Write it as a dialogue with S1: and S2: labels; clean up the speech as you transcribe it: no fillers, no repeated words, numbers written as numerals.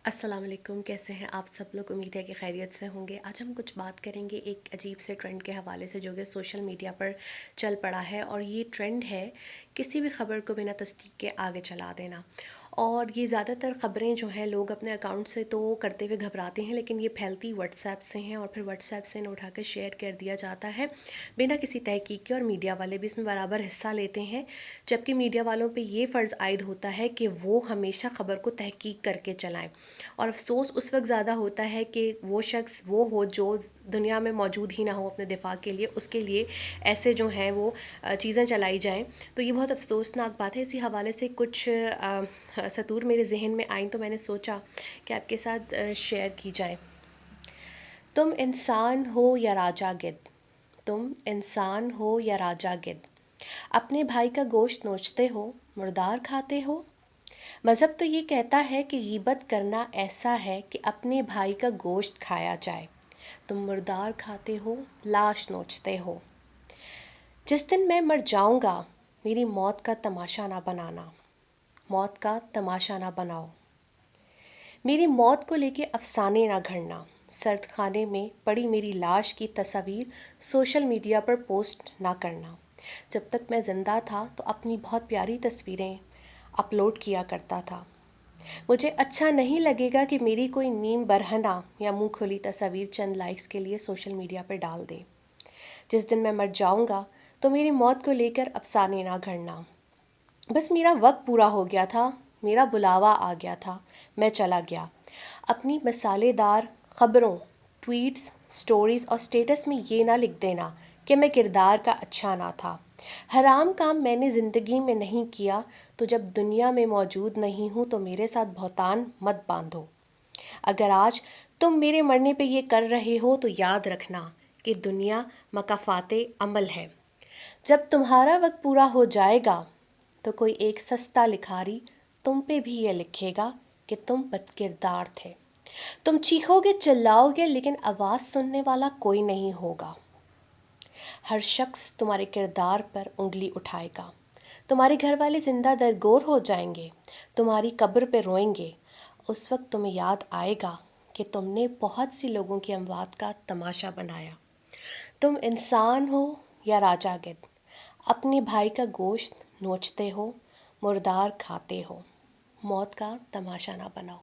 S1: अस्सलाम वालेकुम। कैसे हैं आप सब लोग? उम्मीद है कि खैरियत से होंगे। आज हम कुछ बात करेंगे एक अजीब से ट्रेंड के हवाले से जो कि सोशल मीडिया पर चल पड़ा है, और ये ट्रेंड है किसी भी ख़बर को बिना तस्दीक के आगे चला देना। और ये ज़्यादातर ख़बरें जो हैं लोग अपने अकाउंट से तो करते हुए घबराते हैं, लेकिन ये फैलती व्हाट्सएप से हैं और फिर व्हाट्सएप से इन्हें उठा कर शेयर कर दिया जाता है बिना किसी तहकीक के। और मीडिया वाले भी इसमें बराबर हिस्सा लेते हैं, जबकि मीडिया वालों पे ये फ़र्ज़ आयद होता है कि वो हमेशा ख़बर को तहकीक करके चलाएं। और अफसोस उस वक्त ज़्यादा होता है कि वो शख्स वो हो जो दुनिया में मौजूद ही ना हो अपने दिफा के लिए, उसके लिए ऐसे जो हैं वो चीज़ें चलाई जाएं। तो ये बहुत अफसोसनाक बात है। इसी हवाले से कुछ सतूर मेरे जहन में आई, तो मैंने सोचा कि आपके साथ शेयर की जाए। तुम इंसान हो या राजा गिद्ध, तुम इंसान हो या राजा गिद्ध, अपने भाई का गोश्त नोचते हो, मुर्दार खाते हो। मज़हब तो ये कहता है कि गीबत करना ऐसा है कि अपने भाई का गोश्त खाया जाए, तुम मुर्दार खाते हो, लाश नोचते हो। जिस दिन मैं मर जाऊंगा, मेरी मौत का तमाशा ना बनाना, मौत का तमाशा ना बनाओ। मेरी मौत को लेके अफसाने ना घड़ना, सर्द खाने में पड़ी मेरी लाश की तस्वीर सोशल मीडिया पर पोस्ट ना करना। जब तक मैं ज़िंदा था तो अपनी बहुत प्यारी तस्वीरें अपलोड किया करता था। मुझे अच्छा नहीं लगेगा कि मेरी कोई नीम बरहना या मुंह खुली तस्वीर चंद लाइक्स के लिए सोशल मीडिया पर डाल दे। जिस दिन मैं मर जाऊंगा तो मेरी मौत को लेकर अफसाने ना घड़ना। बस मेरा वक्त पूरा हो गया था, मेरा बुलावा आ गया था, मैं चला गया। अपनी मसालेदार ख़बरों, ट्वीट्स, स्टोरीज़ और स्टेटस में ये ना लिख देना कि मैं किरदार का अच्छा ना था। हराम काम मैंने ज़िंदगी में नहीं किया, तो जब दुनिया में मौजूद नहीं हूँ तो मेरे साथ बहुतान मत बांधो। अगर आज तुम मेरे मरने पे ये कर रहे हो तो याद रखना कि दुनिया मकाफ़ाते अमल है। जब तुम्हारा वक्त पूरा हो जाएगा तो कोई एक सस्ता लिखारी तुम पे भी ये लिखेगा कि तुम बदकिरदार थे। तुम चीखोगे, चिल्लाओगे, लेकिन आवाज़ सुनने वाला कोई नहीं होगा। हर शख्स तुम्हारे किरदार पर उंगली उठाएगा। तुम्हारे घर वाले जिंदा दरगोर हो जाएंगे, तुम्हारी कब्र पे रोएंगे। उस वक्त तुम्हें याद आएगा कि तुमने बहुत सी लोगों की अमवात का तमाशा बनाया। तुम इंसान हो या राजा गिद्ध, अपने भाई का गोश्त नोचते हो, मुर्दार खाते हो। मौत का तमाशा ना बनाओ।